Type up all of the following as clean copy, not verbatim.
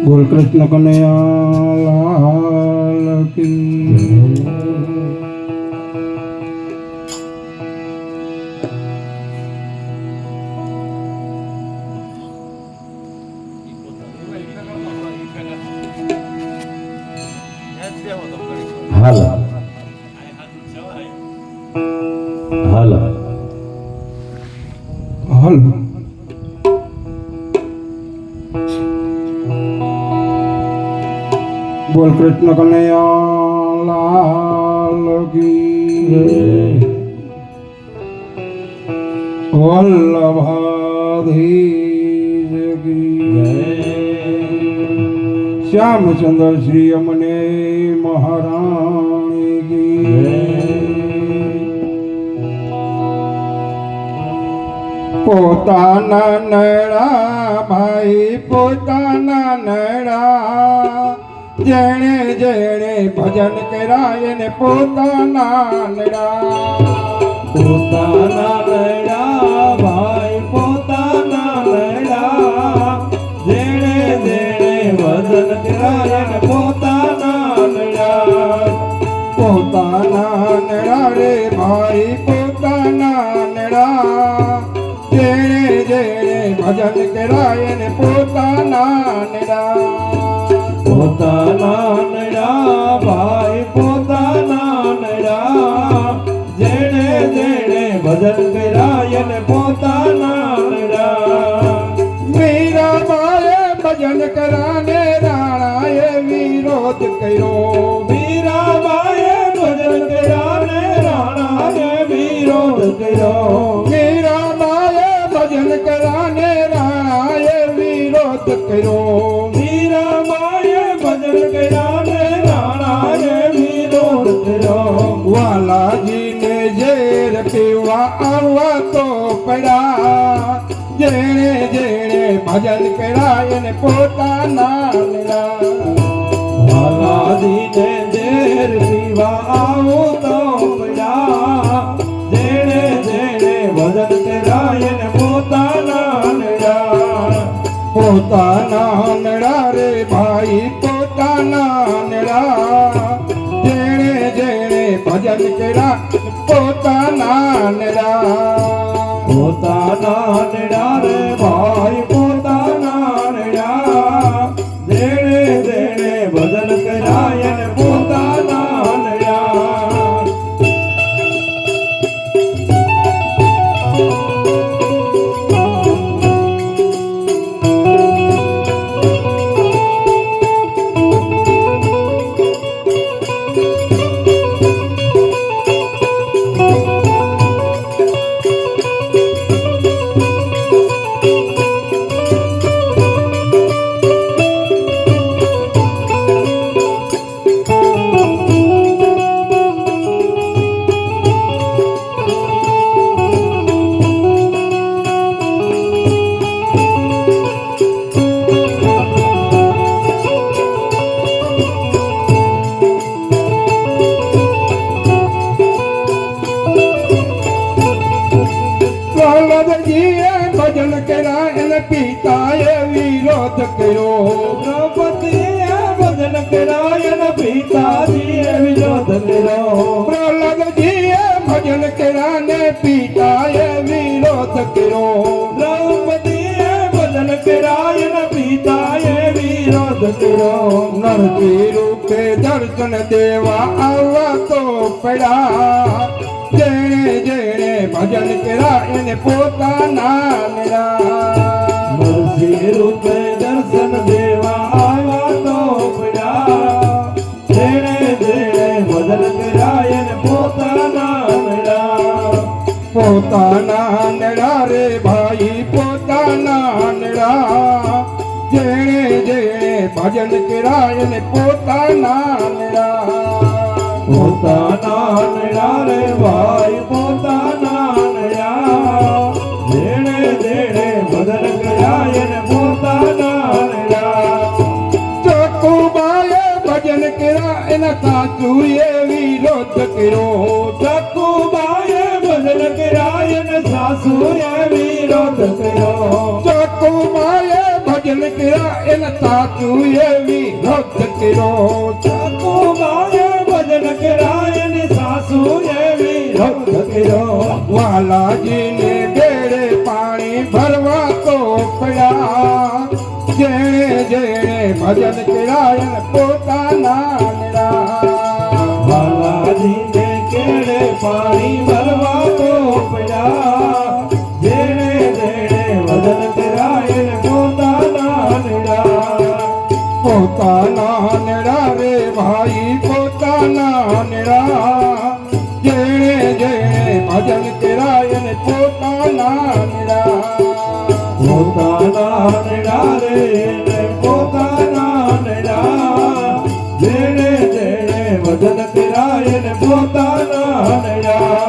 બોલ કૃષ્ણ કનૈયા લાલ કી હાલ હાલ હાલ બોલ કૃષ્ણ કનૈયા લાલ કી વલ્લભાધીશ કી શ્યામચંદ્ર શ્રી અમને મહારાણી કી પોતાના નડા ભાઈ પોતાના નડા જેણે જેણે ભજન કરાય ને પોતાના નડા પોતાના નડા ભાઈ પોતાના નડા જેણે જેણે ભજન કરાય ને પોતાના નડા પોતાના નડા રે ભાઈ પોતાના નડા જેણે જેણે ભજન કરાય ને પોતાના નડા પોતાના નડા ભાઈ પોતાના નડા જેણે જેણે ભજન કરાય ને પોતાના નડા મીરાબાએ ભજન કરાને રાણાએ વિરોધ કર્યો મીરાબાએ ભજન કરાને રાણાએ વિરોધ કર્યો મીરાબાએ ભજન કરાને રાણાએ વિરોધ કર્યો વાલાજીને ઝેર પીવા આવવા તો પડ્યા જેણે જેણે ભજન કરાય ને પોતાના નડા વાલાજીને ઝેર પીવા આવો તો પડ્યા જેણે જેણે ભજન કરાય ને પોતાના નડા પોતાના નડા રે ભાઈ પોતાના નડા જેણે જેણે ભજન કર્યા પોતાના નડા પોતાના નડા રે ભાઈ પોતાના નડા જેણે જેણે ભજન કરાય ને પોતાના નડા ભજન કર્યા એને પિતાએ વિરોધ કર્યો દ્રૌપદીએ ભજન કરાય ને પિતાજીએ વિરોધ કર્યો પ્રહલાદજીએ ભજન કર્યા ને પિતાએ વિરોધ કર્યો દ્રૌપદીએ ભજન કરાય ને પિતાએ વિરોધ કર્યો નરકી રૂપ રૂપે દર્શન દેવા આવવા તો પડ્યા જેણે જેણે ભજન કર્યા એને પોતાના મેળા નરસિંહ રૂપે દર્શન દેવા આવ્યા તો પડ્યા જેણે જેણે ભજન કર્યા એને પોતાના મેળા પોતાના નેડા રે ભાઈ પોતાના નેડા જેણે જેણે ભજન કર્યા એને પોતાના નેડા પોતાના મેળા રે ભાઈ પોતાના મેળા જેણે જેણે ભજન કર્યા એને પોતાના મેળા ચકુબાએ ભજન કર્યા એના સાચું એ વિરોધ કર્યો ચકુબાએ ભજન કર્યા એને સાસુએ વિરોધ કર્યો ચકુબાએ ભજન કર્યા એના સાચું એ વિરોધ કર્યો ચકુબાએ ભજન કર્યા એની સાસુએ વિરોધ કર્યો વાલાજીને બેડે પાણી ભરવા તો પડ્યા જેણે જેણે ભજન કર્યા એને પોતાના મેળા બાલાજીને કેળે પાણી ભરવા તો પડ્યા જેણે જેણે ભજન કર્યા એને પોતાના મેળા પોતાના નેડા રે ભાઈ પોતાના નેડા જેણે જેણે ભજન કર્યા એને પોતાના નેડા પોતાના મેળા રે એને પોતાના મેળા જેણે જેણે ભજન કર્યા એને પોતાના મેળા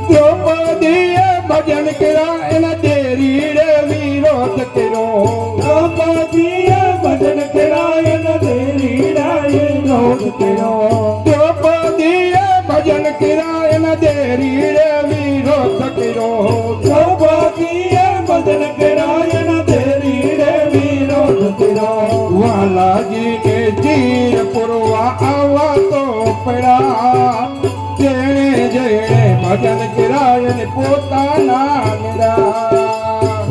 દ્રૌપદીએ ભજન કર્યા એના દેરી રે વિરોધ કર્યો દ્રૌપદીએ ભજન કર્યા એનો દેરીડાએ વિરોધ કર્યો દ્રૌપદીએ ભજન કર્યા એના દેરી રે વિરોધ કર્યો દ્રૌપદીએ ભજન કર્યા એનો દેરીડે વિરોધ કર્યો વાલાજીને ચીર પુરવા આવવા તો પડ્યા જેણે જેણે ભજન કર્યા એને પોતાના મેળા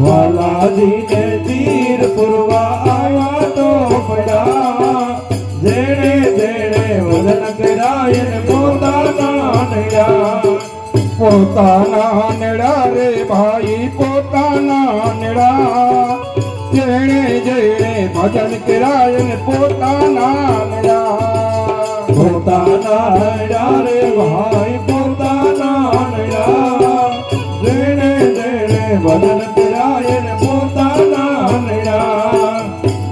વાલાજીને તીર પુરવા આવ્યા તો પડ્યા જેણે જેણે ભજન કર્યા એને પોતાના નડ્યા પોતાના નેડા રે ભાઈ પોતાના નેડા જેણે જેણે ભજન કર્યા એને પોતાના નેડા પોતાના નડ્યા રે ભાઈ પોતાના નડ્યા જેણે જેણે ભજન કર્યા એને પોતાના નડ્યા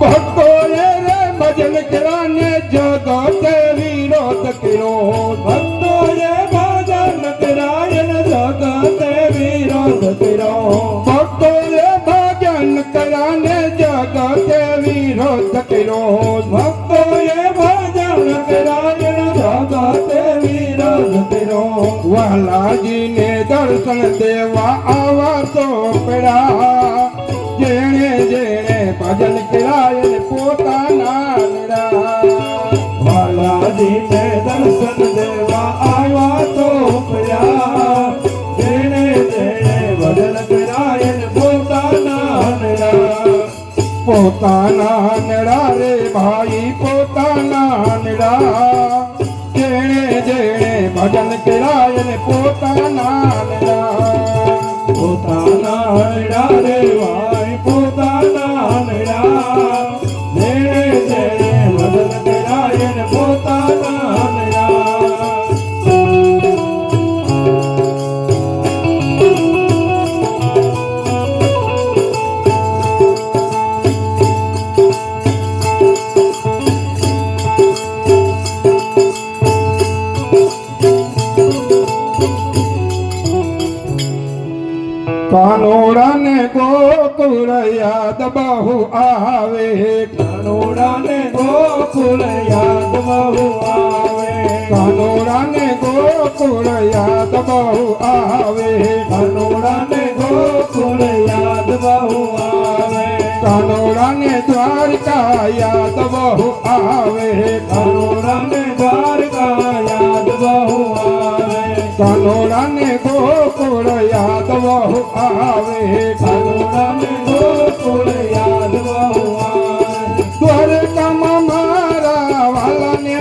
ભક્તોએ રે ભજન કર્યા ને જગતે વિરોધ કર્યો ભક્તોએ ભજન કર્યા એને જગતે વિરોધ કર્યો ભક્તોએ ભજન કર્યા ને જગતે વિરોધ કર્યો ભક્તોએ ભજન કર્યા એને જગતે વિરોધ કર્યો વાલાજીને દર્શન દેવા આવવા તો પડ્યા જેણે જેણે ભજન કર્યા એને પોતાના મેળા બાલાજીને દર્શન દેવા આવ્યા તો પડ્યા જેણે જેણે ભજન કર્યા એને પોતાના નડ્યા પોતાના નેડા રે ભાઈ પોતાના નેડા જેણે જેણે ભજન કર્યા એને પોતાના નેડા પોતાના નડ્યા રે ભાઈ પોતાના નડ્યા જેણે જેણે ભજન કર્યા એને પોતાના નડ્યા કાનોડા ને ગોકુળ યાદ બહુ આવે કાનોડા ને ગોકુળ યાદ બહુ આવે કાનોડા ને ગોકુળ યાદ બહુ આવે કાનોડા ને ગોકુળ યાદ બહુ આવે કાનોડા ને દ્વારકા યાદ બહુ આવે કાનોડા ને દ્વારકા યાદ બહુ આવે કાનોડા ને ગોકુળ યાદ બહુ આવે કાનોડા ને ગોકુળ યાદ બહુ આવે દ્વારકામાં મારા વાલાને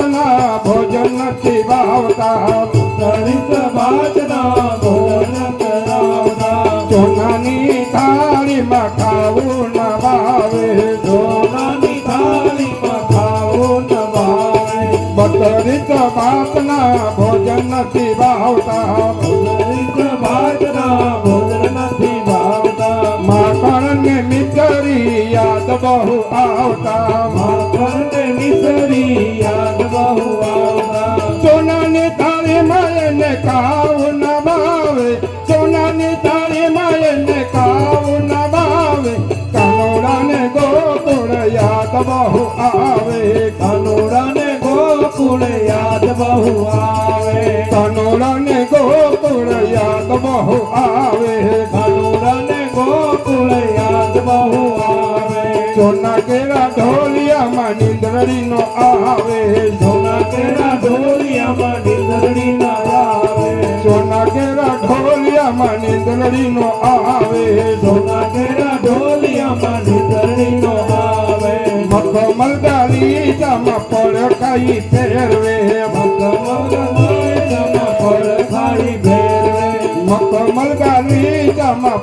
ભાતના ભોજન નથી ભાવતા દરિત ભાતના ભોજન કરાવતા સોનાની થાળીમાં ખાવું ન ભાવે સોનાની થાળીમાં ખાવું ન ભાવે બતરીત ભાતના ભોજન નથી ભાવતા દરિત ભાતના ભોજન નથી ભાવતા માખણ ને મીઠરી યાદ બહુ આવતા માખણને મિસરી યાદ બહુ આવતા સોનાની થાળીમાં એને ખાવું ન ભાવે સોનાની થાળીમાં એને ખાવું ન ભાવે કાનોડાને ગોકુળ યાદ બહુ આવે કાનોડાને ગોકુળ યાદ બહુ આવે કાનોડાને ગોકુળ યાદ બહુ આવે કાનોડાને ગોકુળ યાદ બહુ આવે સોના કેરા ઢોલિયામાં નીંદડીનો આવે સોના કેરા ઢોલિયામાં નીંદડી ના આવે સોના કેરા ઢોલિયામાં નીંદડીનો આવે સોના કેરા ઢોલિયામાં નીંદડી નો આવે મખમલ ગાલીચામાં પડકાઈ ફેરવે મખમલ ગાલીચામાં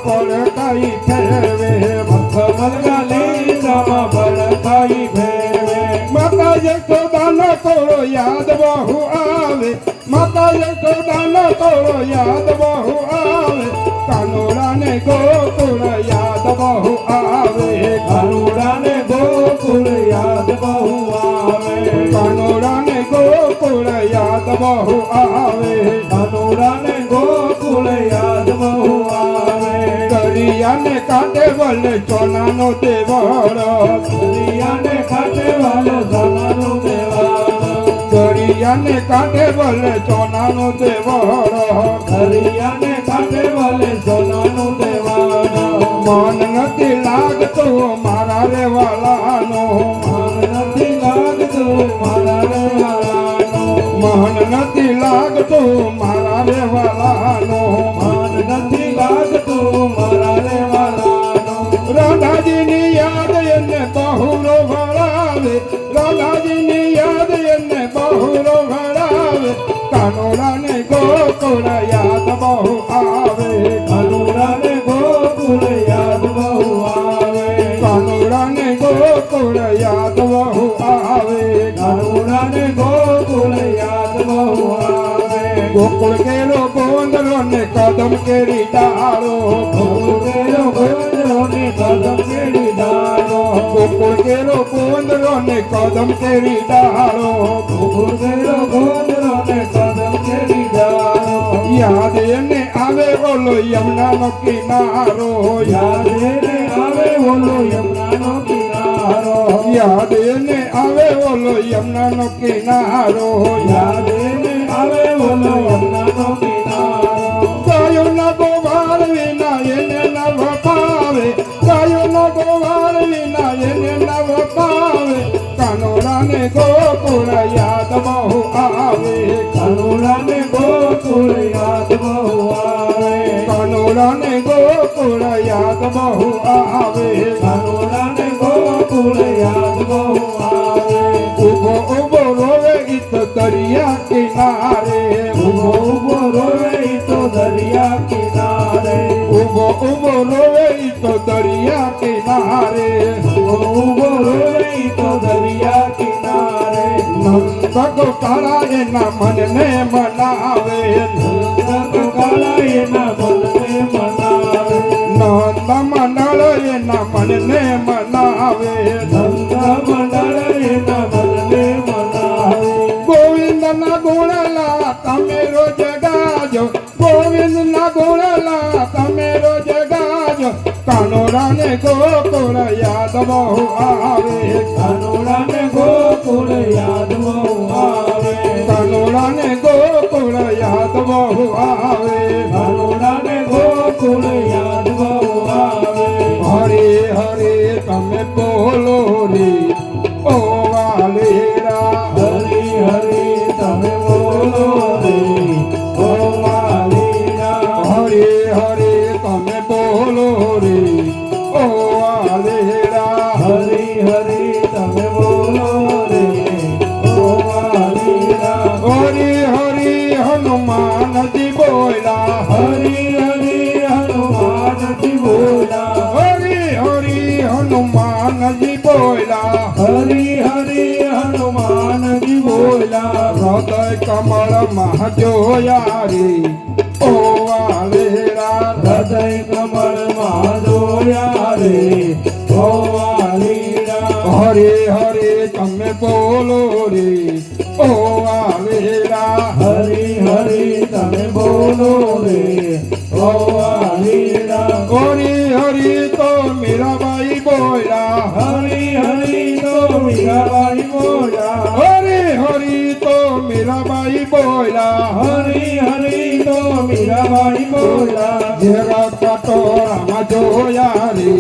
પડકાઈ ફેરવે માતા યશોદાનો તોરો યાદ બહુ આવે માતા યશોદાનો તોરો યાદ બહુ આવે કાનોડાને ગોકુળ યાદ બહુ આવે કાનોડાને ગોકુળ યાદ બહુ આવે કાનોડાને ગોકુળ યાદ બહુ આવે કાનોડાને ગોકુળ યાદ બહુ આવે દરિયાને કાંઠે વલે સોનાનો દેવળો દરિયાને કાંઠે વાલો સોનાનો દેવાળો દરિયાને કાંઠે વલે સોનાનો દેવળો દરિયાને કાંઠે વાલે સોનાનો દેવાળો મન નથી લાગતું મારા રે વાલાનો મન નથી લાગતું મારા રેવાળાનો મન નથી લાગતું મારા રે વાલાનો મન નથી લાગતું મારા રેવાળાનો રાધાજીની યાદ એને બહુરો ભળાવે રાધાજીની યાદ એને બહુરો ભળાવે કાનોડાને ગોકુળ યાદ બહુ આવે કાનોડાને ગોકુળ યાદ બહુ આવે કાનોડાને ગોકુળ યાદ બહુ આવે કાનોડાને ગોકુળ યાદ બહુ આવે ગોકુળ કેરો ગોંદરો ને કદમ કેરી ડાળો ગોકુળેરો ગોંદરો ને કદમ કેરી ડાળો ગોકુળ કેરો ગોંદરો ને કદમ કેરી ડાળો ગોકુળેરો ગોંદરો ને કદમ કેરી ડાળો યાદ એને આવે ઓલો યમુનાનો કિનારો યાદ એને આવે ઓલો યમુનાનો કિનારો યાદ એને આવે ઓલો યમુનાનો કિનારો યાદ એને આવે ઓલો યમુનાનો કિનારો ગાયો ના ગોવાળ વિના એને નવ પાવે ગાયો ના ગોવાળ વિના એને નવ પાવે કાનોડાને ગોકુળ યાદ બહુ આવે કાનોડાને ગોકુળ યાદ બહુ આવે કાનોડાને ગોકુળ યાદ બહુ આવે કાનોડાને ગોકુળ યાદ બહુ આવે ઉભો ઉભો રોવે ઈત દરિયા કિનારે ઉભો ઉભો રોવે ઈ તો દરિયા કિનારે ઉભો ઉભો રોવે ઈત દરિયા કિનારે ઉભો ઉભો રોવે ઈ તો દરિયા કિનારે નંદ ગોપાળા એના મનને મનાવે કાળા એના મનને મનાવે નંદ મંડળ એના મનને મનાવે નંદ મંડળ એના મનને મનાવે ગોવિંદના ગુણલા તમે રોજ ગાજો ગોવિંદના ગુણલા તમે રોજ ગાજો કાનોડાને ગોકુળ યાદ બહુ આવે કાનોડાને ગોકુળ યાદ બહુ આવે કાનોડાને ગોકુળ યાદ બહુ આવે કાનોડાને ગોકુળ યાદ બહુ આવે હરે હરે તમે બોલો રે ઓ વાલેરા હરી હરી તમે બોલો રે ઓ વાલીરા હરે હરે તમે બોલો રે ઓ વાલેરા હરી બોલ્યા હૃદય કમળમાં જોયા રે ઓ વાલેરા હૃદય કમળમાં જોયા રે ઓ વાલીડા હરે હરે તમે બોલો રે ઓ વાલેરા હરી હરી તમે બોલો રે ઓ વાલીડા હરી હરી તો મીરાબાઈ બોલ્યા હરી હરી તો મીરાબાઈ બોલ્યા હરી હરી તો મીરાબાઈ બોલ્યા હરી હરી તો મીરાબાઈ બોલ્યા જેરા કટોરામાં જોયા રે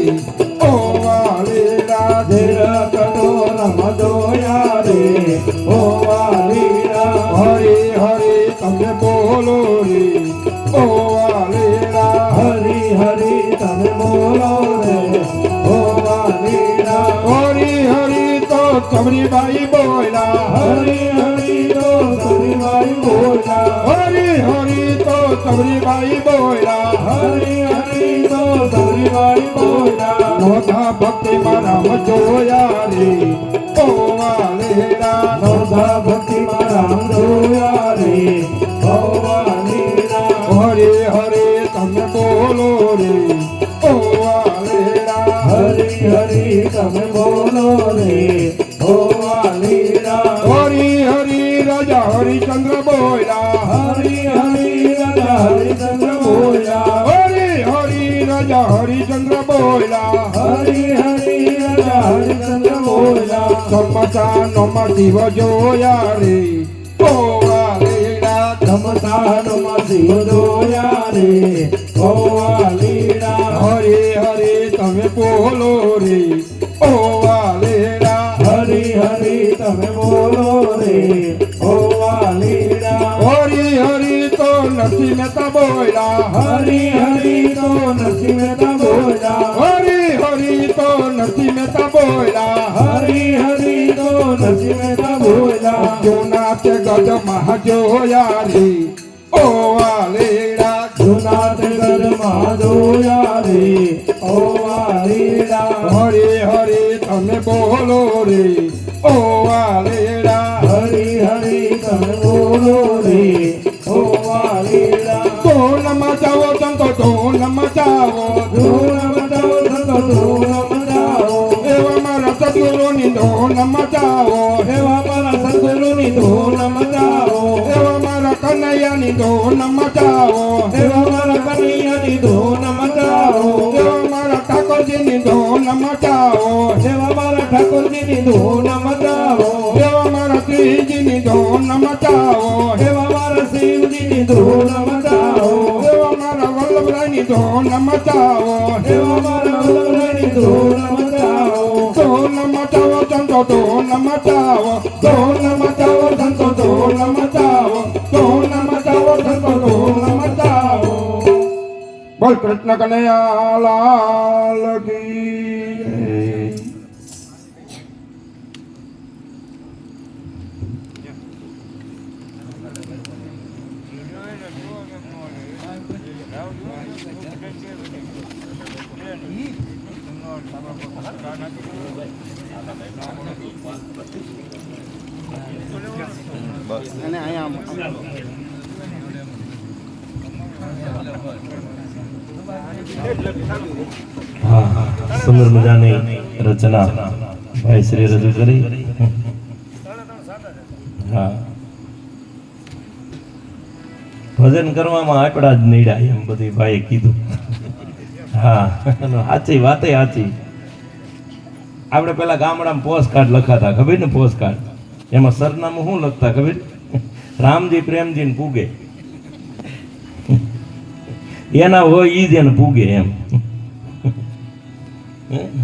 ઓ વાલેરા તેરા કટોરામાં જોયા રે ઓ વાલીડા હરે હરે તમે બોલો રે ઓ વાલેરા હરી હરી તમે બોલો રે ઓ વાલીડા હરી હરી તો ચમરીબાઈ બોલ્યા હરી હરી તો સરીબાઈ બોલ્યા હરી હરી તો ચમરીબાઈ બોલ્યા હરી હરી તો સરીબાઈ બોલ્યા મોટા ભક્તિ મારામ જોયા રે ઓ વાલેરા નોંધા ભક્તિમાં રામ જોયા રે ઓ વાલીડા હરે હરે તમે બોલો રે ઓ વાલેરા હરી હરી તમે બોલો રે ઓ વાલીડા હરી હરી રાજા હરિચંદ્ર બોલ્યા હરી હરી રાજા હરિચંદ્ર બોલ્યા હરી હરી રાજા હરિચંદ્ર બોલ્યા હરી હરી રાજા હરિચંદ્ર બોલ્યા સમાચારમાં શિવ જોયા રે ઓ વાલેરા સમતાનમાં શિવ જોયા રે ઓ વાલીડા હરે હરે તમે બોલો રે ઓ વાલેરા હરી હરી તમે બોલો રે ઓ વાલીડા હરી હરી તો નરસિંહ મહેતા બોલ્યા હરી હરી તો નરસિંહ મહેતા બોલ્યા હરી હરી તો નરસિંહ મહેતા બોલ્યા હરી હરી તો નરસિંહ મહેતા બોલ્યા જોના તે ગઢમાં જોયા રે ઓ વાલેરા જુનાથ ઘરમાં જોયા રે ઓ વાલીડા હરે હરે તમે બોલો રે ઓ વાલેરા હરી હરી તમે બોલો રે ઓ વાલીડા ધૂન મચાવો સંતો ધૂન મચાવો ધૂળ મચાવો સંતો ધૂળ મચાવો એવા મારા સદગુરુની ધૂન મચાવો એવા મારા સદગુરુની ધૂળ મચાવો એવા મારા કનૈયાની ધૂન મચાવો એવા મારા કનૈયાની ધૂળ મચાવો એવા મારા ઠાકોરજીની ધૂન મચાવો એવા મારા ઠાકોરજીની ધૂળ મચાવો એવા મારા શ્રીજીની ધૂન મચાવો એવા મારા શિવજીની ધૂળ મચાવો એવા મારા વલ્લભરાયની ધૂન મચાવો એવા મારા વલ્લભરાયની ધૂળ મચાવો ધૂન મચાવો સંતો ધૂન મચાવો ધૂન મચાવો સંતો ધૂન મચાવો ધૂન મચાવો સંતો ધૂન મચાવો બોલ કૃષ્ણ કનૈયા લાલ કી જય. હા સુંદર મજાની રચના ભાઈ શ્રી રજૂ કરી. હા ભજન કરવામાં આંકડા જ નીડા એમ બધી ભાઈએ કીધું. હા સાચી વાતે સાચી. આપણે પેલા ગામડામાં પોસ્ટ કાર્ડ લખાતા ખબર ને, પોસ્ટ કાર્ડ એમાં સરનામું શું લખતા ખબર? રામજી પ્રેમજી ને પૂગે, એના હોય ઈ જ એને પૂગે એમ.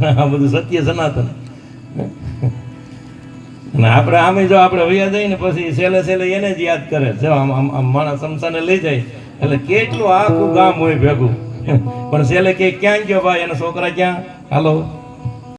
આ બધું સત્ય સનાતન. અને આપણે આમે જો આપણે વૈયા જઈએ ને પછી છેલ્લે છેલ્લે એને જ યાદ કરે છે. આમ માણસ સમસાને લઈ જાય એટલે કેટલું આખું ગામ હોય ભેગું, પણ છેલ્લે કે ક્યાં ગયો ભાઈ, એના છોકરા ક્યાં, હાલો